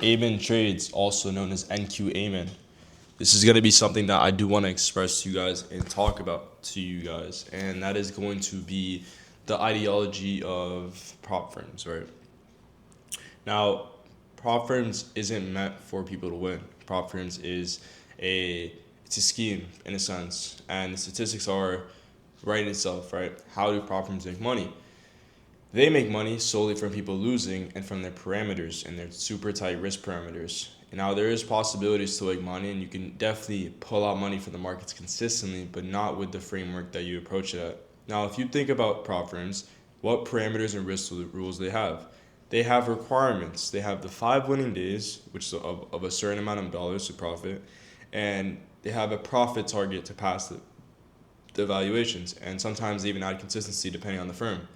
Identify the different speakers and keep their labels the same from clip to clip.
Speaker 1: Aymantrades, also known as NQ Ayman. This is going to be something that I do want to express to you guys and talk about to you guys, and that is going to be the ideology of prop firms, right? Now, prop firms isn't meant for people to win. Prop firms is a it's a scheme in a sense, and the statistics are right in itself, right? How do prop firms make money? They make money solely from people losing and from their parameters and their super tight risk parameters. And now there is possibilities to make money, and you can definitely pull out money from the markets consistently, but not with the framework that you approach it at. Now, if you think about prop firms, what parameters and risk rules they have? They have requirements. They have the 5 winning days, which is of a certain amount of dollars to profit, and they have a profit target to pass the evaluations, and sometimes they even add consistency depending on the firm.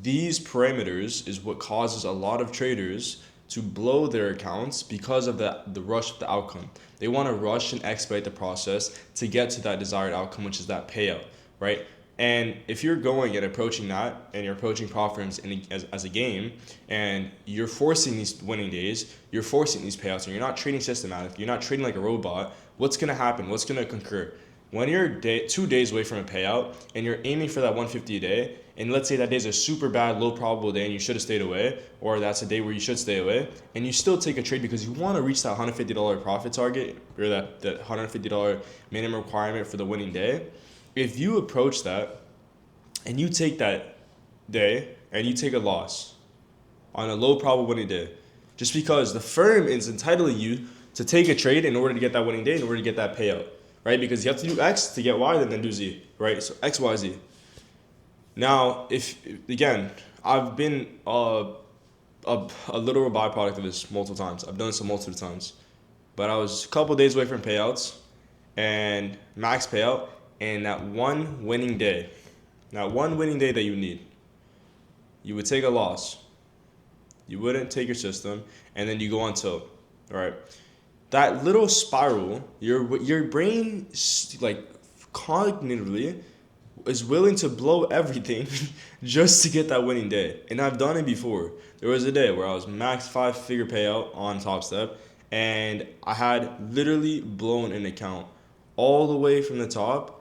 Speaker 1: These parameters is what causes a lot of traders to blow their accounts because of the rush of the outcome. They want to rush and expedite the process to get to that desired outcome, which is that payout, right? And if you're going and approaching that, and you're approaching prop firms as a game, and you're forcing these winning days, you're forcing these payouts, and you're not trading systematically, you're not trading like a robot, what's going to happen? What's going to concur? When you're 2 days away from a payout and you're aiming for that 150 a day, and let's say that day is a super bad, low probable day and you should have stayed away, or that's a day where you should stay away, and you still take a trade because you want to reach that $150 profit target, or that $150 minimum requirement for the winning day, if you approach that and you take that day and you take a loss on a low probable winning day, just because the firm is entitling you to take a trade in order to get that winning day, in order to get that payout, right? Because you have to do X to get Y, then do Z, right? So X, Y, Z. Now, if again, I've been a literal byproduct of this multiple times. I've done this multiple times, but I was a couple days away from payouts and max payout, and that one winning day that you need, you would take a loss. You wouldn't take your system, and then you go on tilt, all right? That little spiral, your brain like cognitively is willing to blow everything just to get that winning day. And I've done it before. There was a day where I was max 5 figure payout on Top Step, and I had literally blown an account all the way from the top.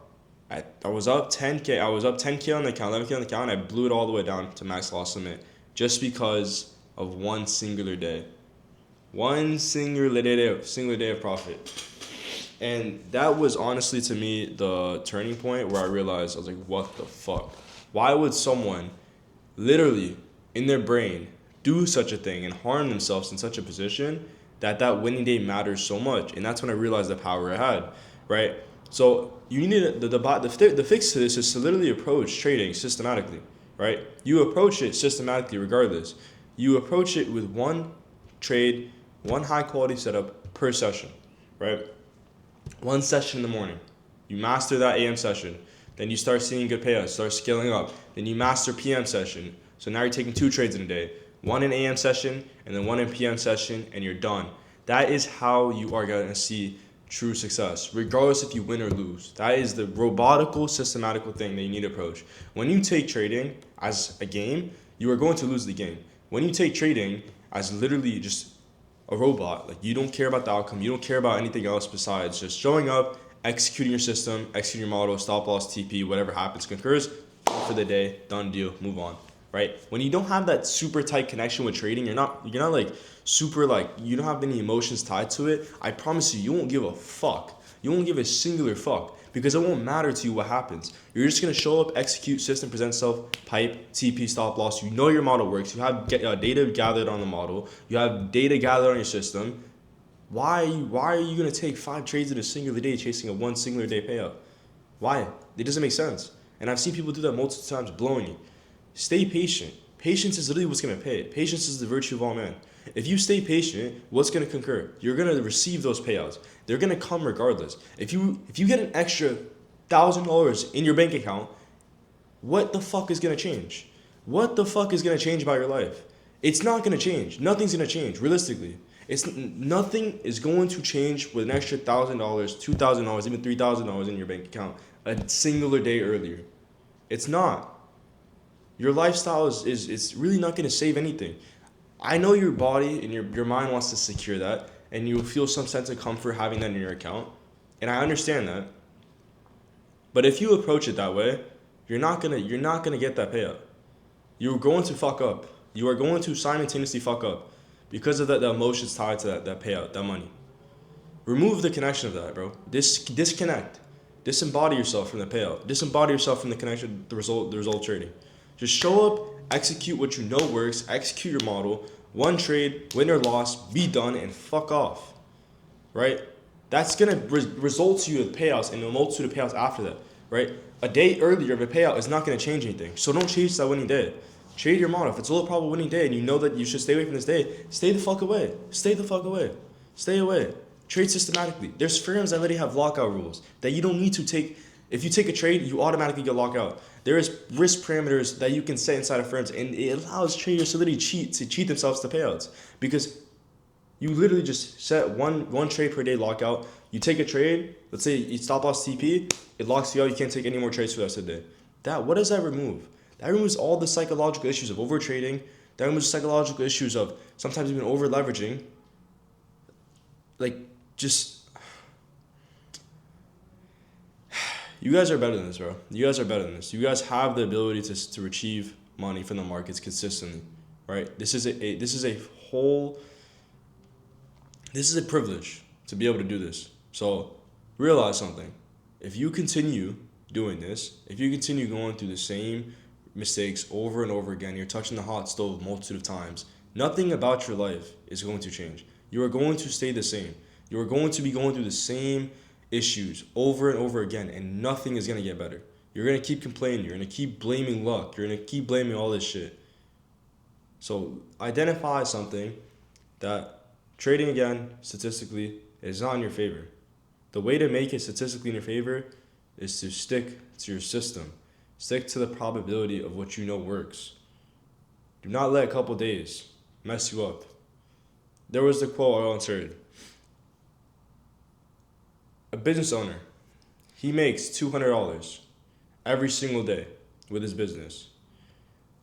Speaker 1: I was up 10K. I was up 10K on the account, 11K on the account, and I blew it all the way down to max loss limit just because of one singular day. One singular day of profit. And that was honestly to me the turning point where I realized, I was like, what the fuck? Why would someone literally in their brain do such a thing and harm themselves in such a position that winning day matters so much? And that's when I realized the power I had, right? So you need the fix to this is to literally approach trading systematically, right? You approach it systematically regardless. You approach it with one trade, one high quality setup per session, right? One session in the morning. You master that AM session. Then you start seeing good payouts, start scaling up. Then you master PM session. So now you're taking 2 trades in a day. One in AM session and then one in PM session, and you're done. That is how you are going to see true success, regardless if you win or lose. That is the robotical, systematical thing that you need to approach. When you take trading as a game, you are going to lose the game. When you take trading as literally just a robot, like you don't care about the outcome, you don't care about anything else besides just showing up, executing your system, executing your model, stop loss, TP, whatever happens, concurs for the day, done deal, move on, right? When you don't have that super tight connection with trading, you're not like super like, you don't have any emotions tied to it. I promise you won't give a fuck. You won't give a singular fuck because it won't matter to you what happens. You're just gonna show up, execute, system, present self, pipe, TP, stop loss. You know your model works. You have data gathered on the model. You have data gathered on your system. Why are you gonna take 5 trades in a singular day chasing a one singular day payout? Why? It doesn't make sense. And I've seen people do that multiple times, blowing it. Stay patient. Patience is literally what's gonna pay. Patience is the virtue of all men. If you stay patient, what's gonna concur? You're gonna receive those payouts. They're gonna come regardless. If you get an extra $1,000 in your bank account, what the fuck is gonna change? What the fuck is gonna change about your life? It's not gonna change. Nothing's gonna change. Realistically, nothing is going to change with an extra $1,000, $2,000, even $3,000 in your bank account a singular day earlier. It's not. Your lifestyle is really not gonna save anything. I know your body and your mind wants to secure that, and you feel some sense of comfort having that in your account, and I understand that. But if you approach it that way, you're not gonna get that payout. You're going to fuck up. You are going to simultaneously fuck up because of the emotions tied to that payout, that money. Remove the connection of that, bro. Disconnect. Disembody yourself from the payout. Disembody yourself from the connection, the result trading. Just show up, execute what you know works, execute your model, one trade, win or loss, be done, and fuck off. Right? That's gonna result to you with payouts and a multitude of payouts after that. Right? A day earlier of a payout is not gonna change anything. So don't chase that winning day. Trade your model. If it's a low probable winning day and you know that you should stay away from this day, stay the fuck away. Stay the fuck away. Stay away. Trade systematically. There's firms that already have lockout rules that you don't need to take. If you take a trade, you automatically get locked out. There is risk parameters that you can set inside of firms, and it allows traders to literally cheat themselves to payouts because you literally just set one trade per day lockout. You take a trade, let's say you stop loss TP, it locks you out. You can't take any more trades for the rest of the day. What does that remove? That removes all the psychological issues of over trading. That removes psychological issues of sometimes even over leveraging. Like, just, you guys are better than this, bro. You guys are better than this. You guys have the ability to retrieve money from the markets consistently, right? This is a privilege to be able to do this. So realize something. If you continue doing this, if you continue going through the same mistakes over and over again, you're touching the hot stove a multitude of times, nothing about your life is going to change. You are going to stay the same. You are going to be going through the same issues over and over again, and nothing is going to get better. You're going to keep complaining. You're going to keep blaming luck. You're going to keep blaming all this shit. So identify something that trading, again, statistically, is not in your favor. The way to make it statistically in your favor is to stick to your system. Stick to the probability of what you know works. Do not let a couple days mess you up. There was the quote I once heard. A business owner, he makes $200 every single day with his business.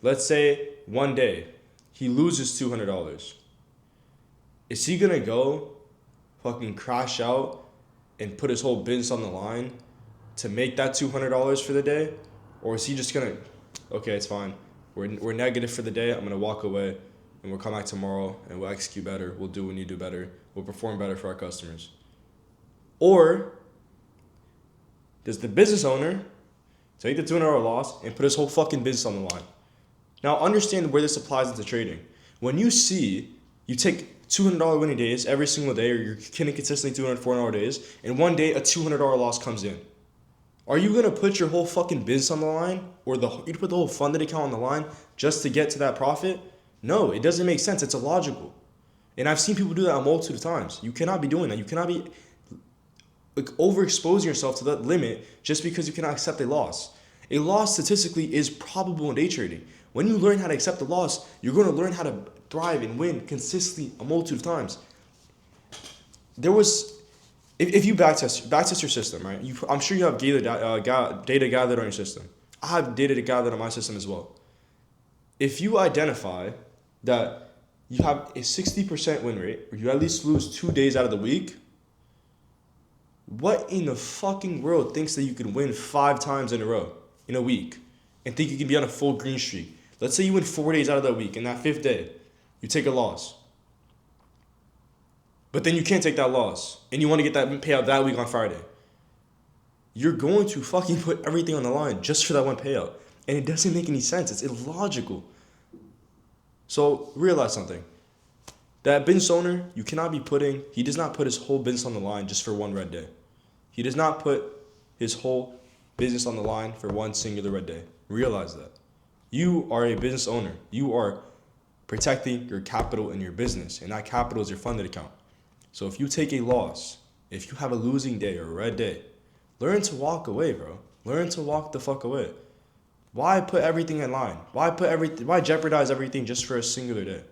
Speaker 1: Let's say one day he loses $200. Is he gonna go fucking crash out and put his whole business on the line to make that $200 for the day? Or is he just gonna, okay, it's fine. We're negative for the day. I'm gonna walk away and we'll come back tomorrow and we'll execute better. We'll do what we need to do better. We'll perform better for our customers. Or does the business owner take the $200 loss and put his whole fucking business on the line? Now understand where this applies into trading. When you see you take $200 winning days every single day, or you're getting consistently $200, $400 days, and one day a $200 loss comes in, are you gonna put your whole fucking business on the line, or you put the whole funded account on the line just to get to that profit? No, it doesn't make sense. It's illogical, and I've seen people do that a multitude of times. You cannot be doing that. You cannot be overexposing yourself to that limit just because you cannot accept a loss. A loss statistically is probable in day trading. When you learn how to accept the loss, you're going to learn how to thrive and win consistently a multitude of times. If you backtest your system, right? I'm sure you have data gathered on your system. I have data gathered on my system as well. If you identify that you have a 60% win rate, or you at least lose 2 days out of the week, what in the fucking world thinks that you can win 5 times in a row in a week and think you can be on a full green streak? Let's say you win 4 days out of that week, and that 5th day, you take a loss. But then you can't take that loss, and you want to get that payout that week on Friday. You're going to fucking put everything on the line just for that one payout. And it doesn't make any sense. It's illogical. So realize something. That business owner, he does not put his whole business on the line just for one red day. He does not put his whole business on the line for one singular red day. Realize that. You are a business owner. You are protecting your capital in your business, and that capital is your funded account. So if you take a loss, if you have a losing day or a red day, learn to walk away, bro. Learn to walk the fuck away. Why put everything in line? Why jeopardize everything just for a singular day?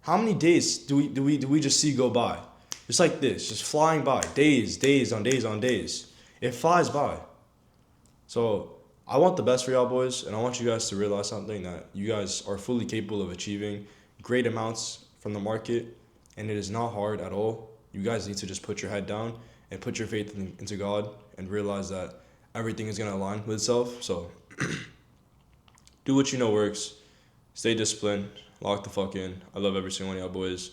Speaker 1: How many days do we just see go by? Just like this, just flying by. Days on days. It flies by. So I want the best for y'all boys, and I want you guys to realize something, that you guys are fully capable of achieving great amounts from the market, and it is not hard at all. You guys need to just put your head down and put your faith into God and realize that everything is gonna align with itself. So do what you know works. Stay disciplined. Lock the fuck in. I love every single one of y'all boys.